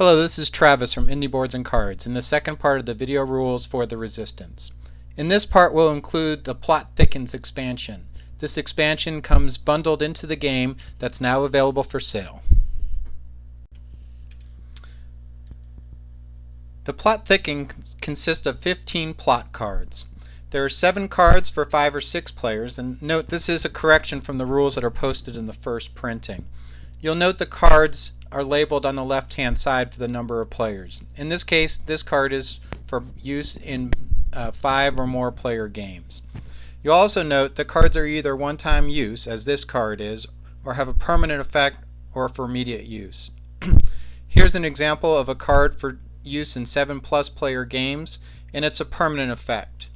Hello, this is Travis from Indie Boards and Cards in the second part of the video rules for the Resistance. In this part we'll include the Plot Thickens expansion. This expansion comes bundled into the game that's now available for sale. The Plot Thickens consists of 15 plot cards. There are 7 cards for 5 or 6 players, and note this is a correction from the rules that are posted in the first printing. You'll note the cards are labeled on the left hand side for the number of players. In this case, this card is for use in 5 or more player games. You'll also note the cards are either one-time use, as this card is, or have a permanent effect or for immediate use. Here's an example of a card for use in 7+ player games, and it's a permanent effect.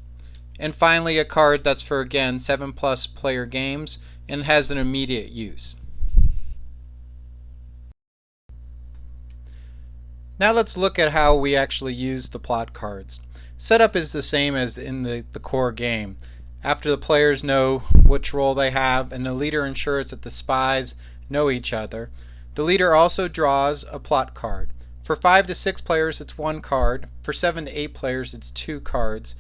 And finally, a card that's for, again, 7+ player games and has an immediate use. Now let's look at how we actually use the plot cards. Setup is the same as in the core game. After the players know which role they have and the leader ensures that the spies know each other, the leader also draws a plot card. For 5 to 6 players it's 1 card, for 7 to 8 players it's 2 cards,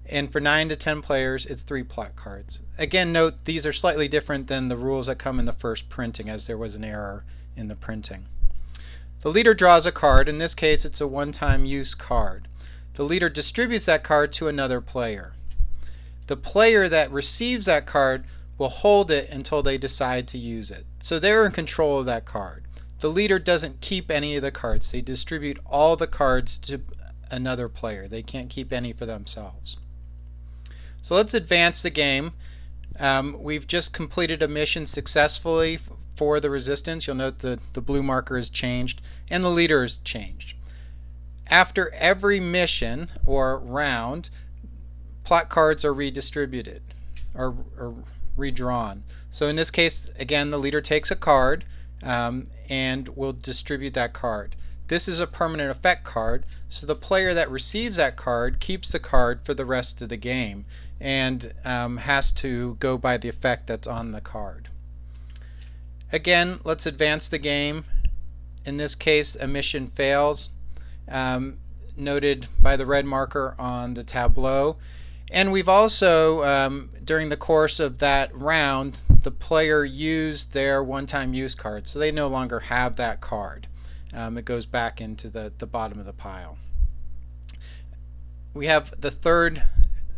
and for 9 to 10 players it's 3 plot cards. Again, note these are slightly different than the rules that come in the first printing, as there was an error in the printing. The leader draws a card. In this case it's a one-time use card. The leader distributes that card to another player. The player that receives that card will hold it until they decide to use it. So they're in control of that card. The leader doesn't keep any of the cards. They distribute all the cards to another player. They can't keep any for themselves. So let's advance the game. We've just completed a mission successfully for the Resistance. You'll note the blue marker has changed and the leader has changed. After every mission or round, plot cards are redistributed or redrawn. So in this case, again, the leader takes a card and will distribute that card. This is a permanent effect card, so the player that receives that card keeps the card for the rest of the game and has to go by the effect that's on the card. Again, let's advance the game. In this case, a mission fails, noted by the red marker on the tableau. And we've also, during the course of that round, the player used their one-time use card, so they no longer have that card. It goes back into the bottom of the pile. We have the third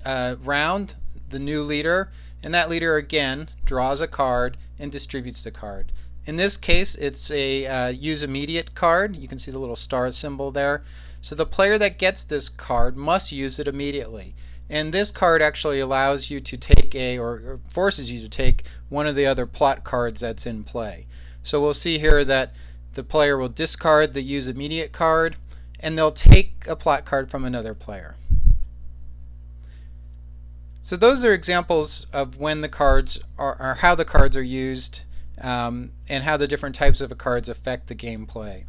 round, the new leader, and that leader again draws a card and distributes the card. In this case it's a use immediate card. You can see the little star symbol there. So the player that gets this card must use it immediately. And this card actually allows you to take or forces you to take one of the other plot cards that's in play. So we'll see here that the player will discard the use immediate card and they'll take a plot card from another player. So those are examples of when the cards are how the cards are used and how the different types of cards affect the gameplay.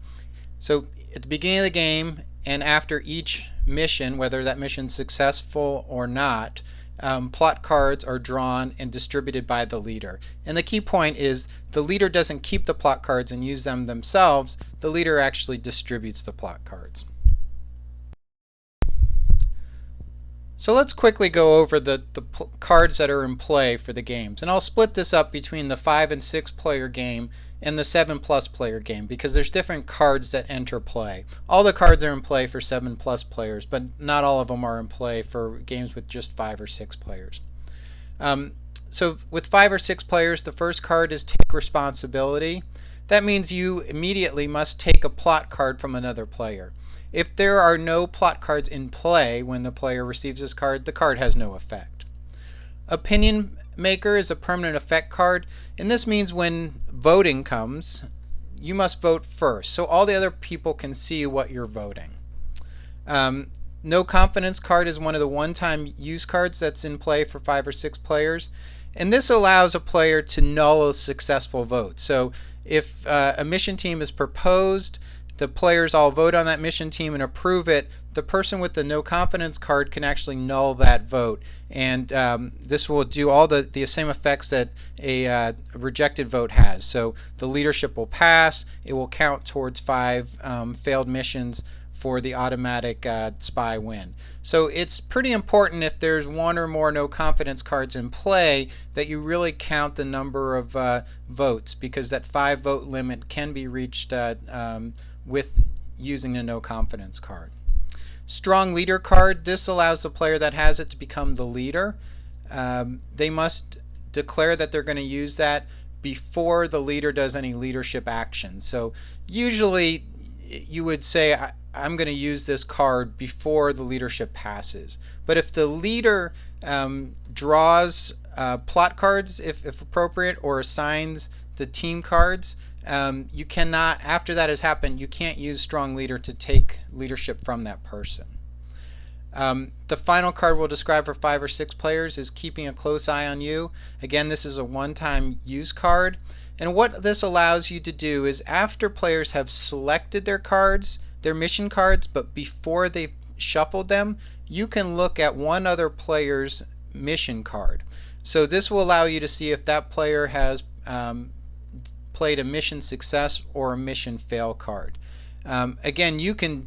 So at the beginning of the game and after each mission, whether that mission is successful or not, plot cards are drawn and distributed by the leader. And the key point is the leader doesn't keep the plot cards and use them themselves. The leader actually distributes the plot cards. So let's quickly go over the cards that are in play for the games. And I'll split this up between the 5 and 6 player game and the 7+ player game because there's different cards that enter play. All the cards are in play for 7+ players, but not all of them are in play for games with just 5 or 6 players. So with 5 or 6 players, the first card is Take Responsibility. That means you immediately must take a plot card from another player. If there are no plot cards in play when the player receives this card, the card has no effect. Opinion Maker is a permanent effect card, and this means when voting comes, you must vote first, so all the other people can see what you're voting. No Confidence card is one of the one-time use cards that's in play for 5 or 6 players, and this allows a player to null a successful vote. So if a mission team is proposed, the players all vote on that mission team and approve it, the person with the no confidence card can actually null that vote, and this will do all the same effects that a rejected vote has. So the leadership will pass, it will count towards 5 failed missions for the automatic spy win. So it's pretty important if there's one or more no confidence cards in play that you really count the number of votes, because that 5 vote limit can be reached with using a no confidence card. Strong leader card, this allows the player that has it to become the leader. They must declare that they're going to use that before the leader does any leadership action. So usually you would say, I'm going to use this card before the leadership passes. But if the leader draws plot cards, if appropriate, or assigns the team cards, you cannot, after that has happened, you can't use strong leader to take leadership from that person. The final card we'll describe for 5 or 6 players is keeping a close eye on you. Again, this is a one-time use card. And what this allows you to do is, after players have selected their cards, their mission cards, but before they've shuffled them, you can look at one other player's mission card. So this will allow you to see if that player has played a mission success or a mission fail card. Again, you can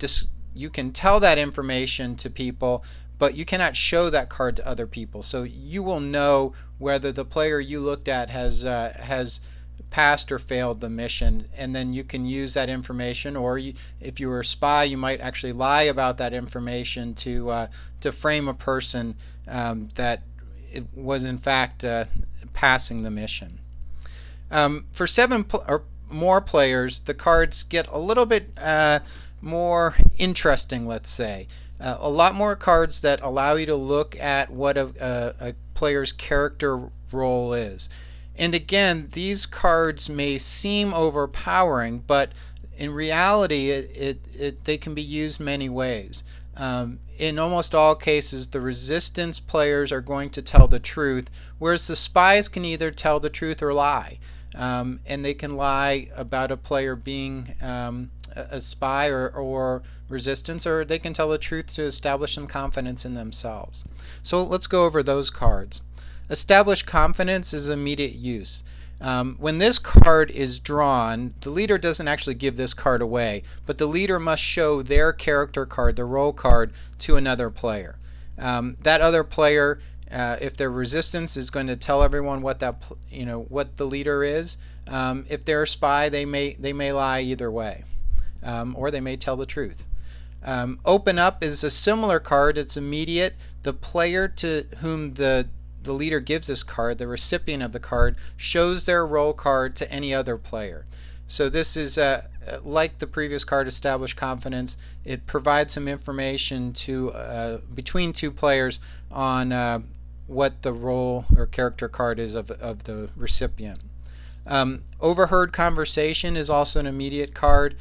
tell that information to people, but you cannot show that card to other people. So you will know whether the player you looked at has passed or failed the mission, and then you can use that information, or if you were a spy, you might actually lie about that information to frame a person that it was in fact passing the mission. For 7 or more players, the cards get a little bit more interesting, let's say. A lot more cards that allow you to look at what a player's character role is. And again, these cards may seem overpowering, but in reality they can be used many ways. In almost all cases, the resistance players are going to tell the truth, whereas the spies can either tell the truth or lie. And they can lie about a player being a spy or resistance, or they can tell the truth to establish some confidence in themselves. So let's go over those cards. Establish confidence is immediate use. When this card is drawn, the leader doesn't actually give this card away, but the leader must show their character card, the role card, to another player. That other player, if they're resistance, is going to tell everyone what what the leader is. If they're a spy, they may lie either way, or they may tell the truth. Open up is a similar card. It's immediate. The player to whom the leader gives this card, the recipient of the card, shows their role card to any other player. So this is like the previous card, Establish Confidence. It provides some information to between 2 players on what the role or character card is of the recipient. Overheard Conversation is also an immediate card,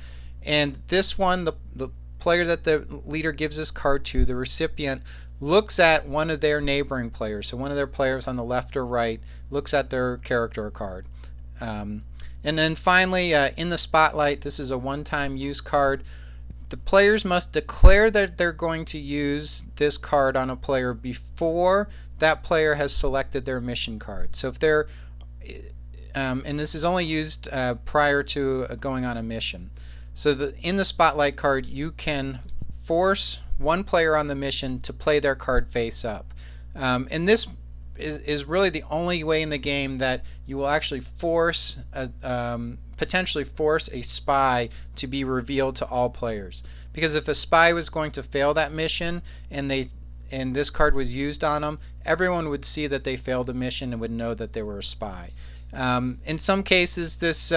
and this one, the player that the leader gives this card to, the recipient, looks at one of their neighboring players, so one of their players on the left or right, looks at their character card. And then finally, in the Spotlight, this is a one-time use card. The players must declare that they're going to use this card on a player before that player has selected their mission card. So if they're, and this is only used prior to going on a mission. So in the Spotlight card, you can force one player on the mission to play their card face up. And this is really the only way in the game that you will actually force potentially force a spy to be revealed to all players. Because if a spy was going to fail that mission and this card was used on them, everyone would see that they failed the mission and would know that they were a spy. In some cases, this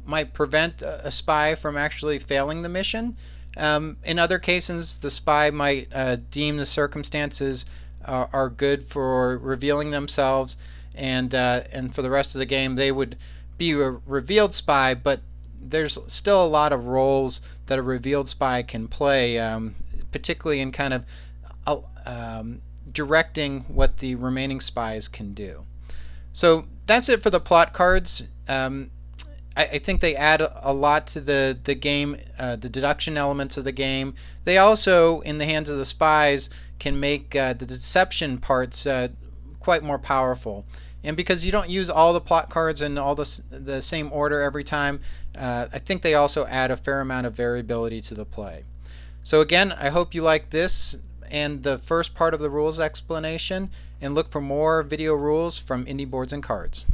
might prevent a spy from actually failing the mission. In other cases, the spy might deem the circumstances are good for revealing themselves, and for the rest of the game they would be a revealed spy, but there's still a lot of roles that a revealed spy can play, particularly in kind of directing what the remaining spies can do. So that's it for the plot cards. I think they add a lot to the game, the deduction elements of the game. They also, in the hands of the spies, can make the deception parts quite more powerful. And because you don't use all the plot cards in all the same order every time, I think they also add a fair amount of variability to the play. So again, I hope you like this and the first part of the rules explanation, and look for more video rules from Indie Boards and Cards.